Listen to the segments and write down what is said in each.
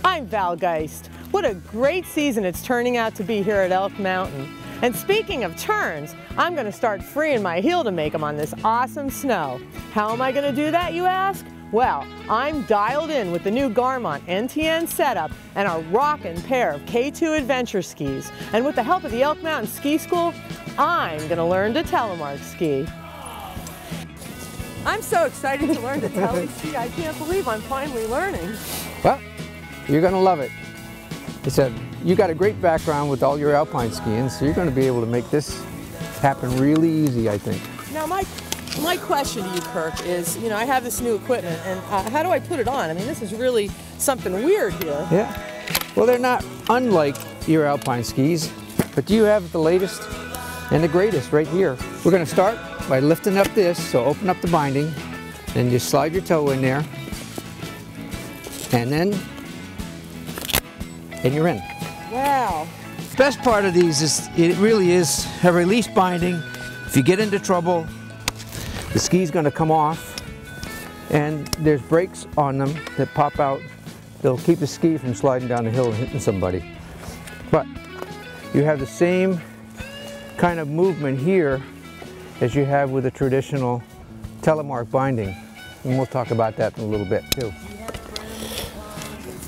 I'm Val Geist. What a great season it's turning out to be here at Elk Mountain. And speaking of turns, I'm going to start freeing my heel to make them on this awesome snow. How am I going to do that, you ask? Well, I'm dialed in with the new Garmont NTN setup and a rockin' pair of K2 adventure skis. And with the help of the Elk Mountain Ski School, I'm going to learn to telemark ski. I'm so excited to learn to Teleski. I can't believe I'm finally learning. Well, you're going to love it. You got a great background with all your alpine skiing, so you're going to be able to make this happen really easy, I think. Now, my question to you, Kirk, is, you know, I have this new equipment, and how do I put it on? I mean, this is really something weird here. Yeah. Well, they're not unlike your alpine skis, but you have the latest and the greatest right here. We're going to start by lifting up this, so open up the binding, and you slide your toe in there, and you're in. Wow. The best part of these is it really is a release binding. If you get into trouble, the ski's going to come off, and there's brakes on them that pop out. They'll keep the ski from sliding down the hill and hitting somebody. But you have the same kind of movement here as you have with a traditional telemark binding, and we'll talk about that in a little bit too.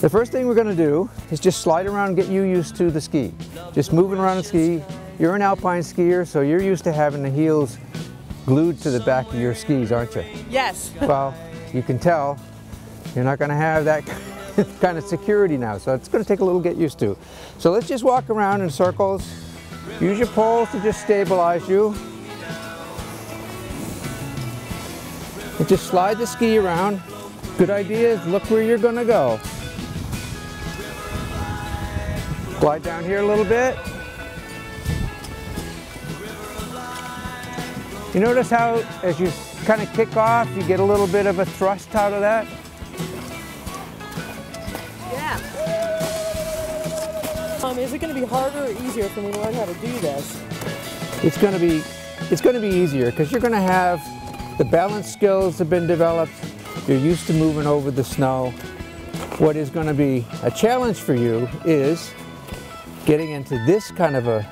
The first thing we're going to do is just slide around and get you used to the ski. Just moving around the ski. You're an alpine skier, so you're used to having the heels glued to the back of your skis, aren't you? Yes. Well, you can tell you're not going to have that kind of security now, so it's going to take a little get used to. So let's just walk around in circles. Use your poles to just stabilize you. And just slide the ski around. Good idea is look where you're going to go. Glide down here a little bit. You notice how as you kind of kick off, you get a little bit of a thrust out of that? Yeah. Is it going to be harder or easier for me to learn how to do this? It's going to be easier because you're going to have the balance skills have been developed. You're used to moving over the snow. What is going to be a challenge for you is getting into this kind of a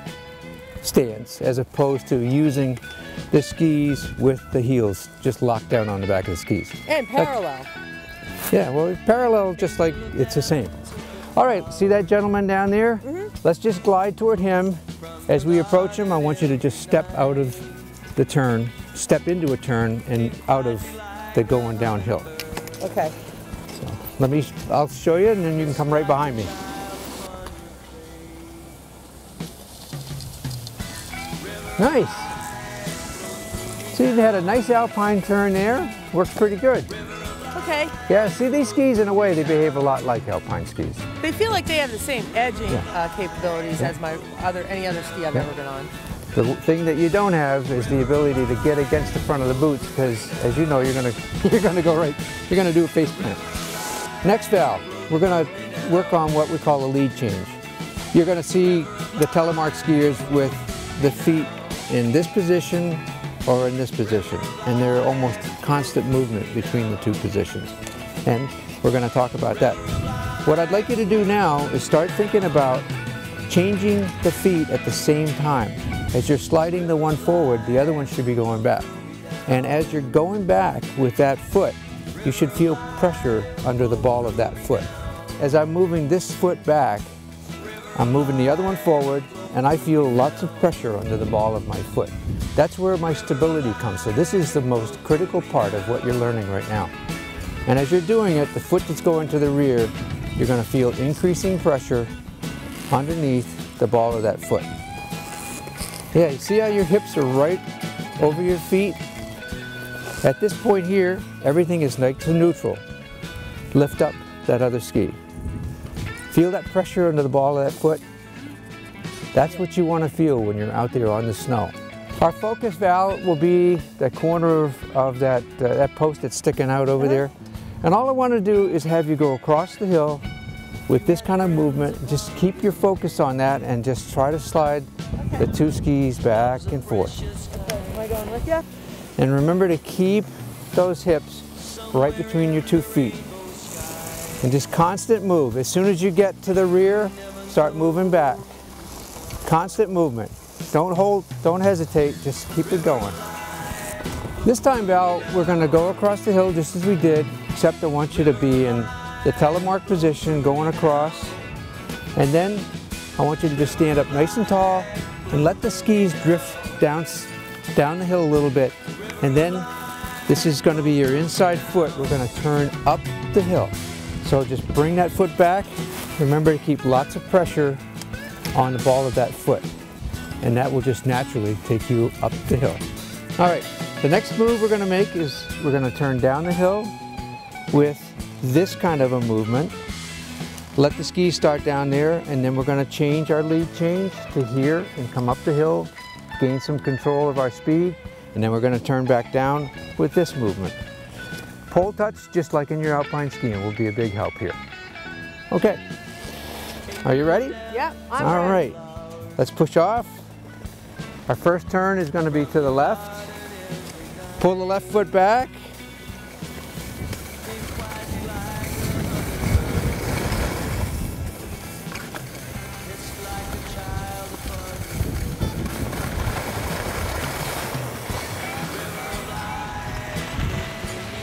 stance as opposed to using the skis with the heels just locked down on the back of the skis. And parallel. Yeah, well, parallel just like it's the same. All right, see that gentleman down there? Mm-hmm. Let's just glide toward him. As we approach him, I want you to just step out of the turn, step into a turn and out of the going downhill. Okay. So I'll show you and then you can come right behind me. Nice. So you had a nice alpine turn there. Works pretty good. Okay. Yeah, see these skis in a way, they behave a lot like alpine skis. They feel like they have the same edging capabilities as any other ski I've ever been on. The thing that you don't have is the ability to get against the front of the boots because, as you know, you're gonna go right. You're gonna do a face plant. Next, Val, we're gonna work on what we call a lead change. You're gonna see the telemark skiers with the feet in this position or in this position, and they're almost constant movement between the two positions. And we're going to talk about that. What I'd like you to do now is start thinking about changing the feet at the same time. As you're sliding the one forward, the other one should be going back. And as you're going back with that foot, you should feel pressure under the ball of that foot. As I'm moving this foot back, I'm moving the other one forward, and I feel lots of pressure under the ball of my foot. That's where my stability comes. So this is the most critical part of what you're learning right now. And as you're doing it, the foot that's going to the rear, you're going to feel increasing pressure underneath the ball of that foot. Yeah, you see how your hips are right over your feet? At this point here, everything is nice and neutral. Lift up that other ski. Feel that pressure under the ball of that foot. That's what you want to feel when you're out there on the snow. Our focus, Val, will be the corner of that post that's sticking out over there. And all I want to do is have you go across the hill with this kind of movement. Just keep your focus on that and just try to slide the two skis back and forth. Am I going with you? And remember to keep those hips right between your 2 feet. And just constant move. As soon as you get to the rear, start moving back. Constant movement. Don't hold, don't hesitate, just keep it going. This time, Val, we're going to go across the hill just as we did, except I want you to be in the telemark position going across. And then I want you to just stand up nice and tall and let the skis drift down the hill a little bit. And then this is going to be your inside foot. We're going to turn up the hill. So just bring that foot back. Remember to keep lots of pressure on the ball of that foot. And that will just naturally take you up the hill. All right, the next move we're going to make is we're going to turn down the hill with this kind of a movement. Let the skis start down there, and then we're going to change our lead change to here and come up the hill, gain some control of our speed, and then we're going to turn back down with this movement. Pole touch, just like in your alpine skiing, will be a big help here. Okay, are you ready? Yep, I'm All ready. right, let's push off. Our first turn is going to be to the left. Pull the left foot back.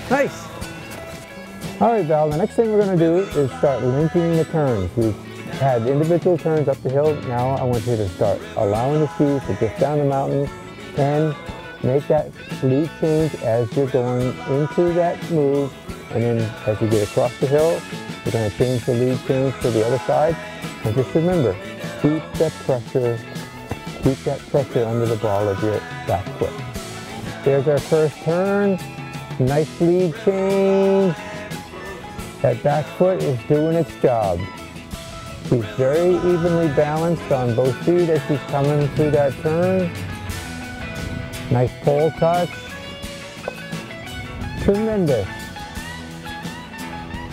Nice. All right, Val, the next thing we're going to do is start linking the turns. We've had individual turns up the hill. Now I want you to start allowing the skis to drift down the mountain and make that lead change as you're going into that move. And then as you get across the hill, you're going to change the lead change to the other side. And just remember, keep that pressure under the ball of your back foot. There's our first turn. Nice lead change. That back foot is doing its job. She's very evenly balanced on both feet as she's coming through that turn. Nice pole touch. Tremendous.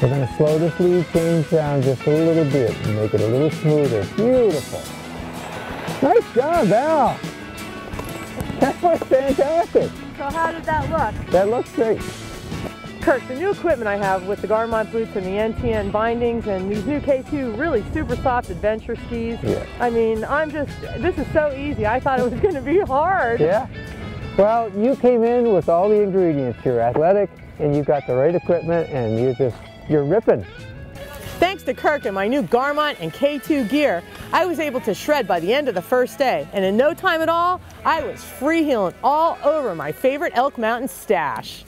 We're going to slow this lead change down just a little bit and make it a little smoother. Beautiful. Nice job, Val. That was fantastic. So how did that look? That looks great. Kirk, the new equipment I have with the Garmont boots and the NTN bindings and these new K2 really super soft adventure skis. Yeah. I mean, this is so easy. I thought it was going to be hard. Yeah. Well, you came in with all the ingredients. You're athletic and you've got the right equipment and you're ripping. Thanks to Kirk and my new Garmont and K2 gear, I was able to shred by the end of the first day. And in no time at all, I was freeheeling all over my favorite Elk Mountain stash.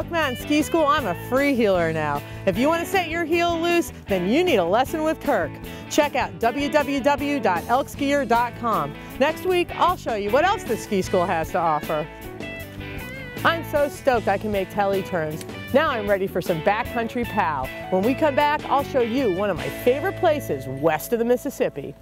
Elk Mountain Ski School, I'm a free heeler now. If you want to set your heel loose, then you need a lesson with Kirk. Check out www.elkskier.com. Next week, I'll show you what else the ski school has to offer. I'm so stoked I can make telly turns. Now I'm ready for some backcountry pow. When we come back, I'll show you one of my favorite places west of the Mississippi.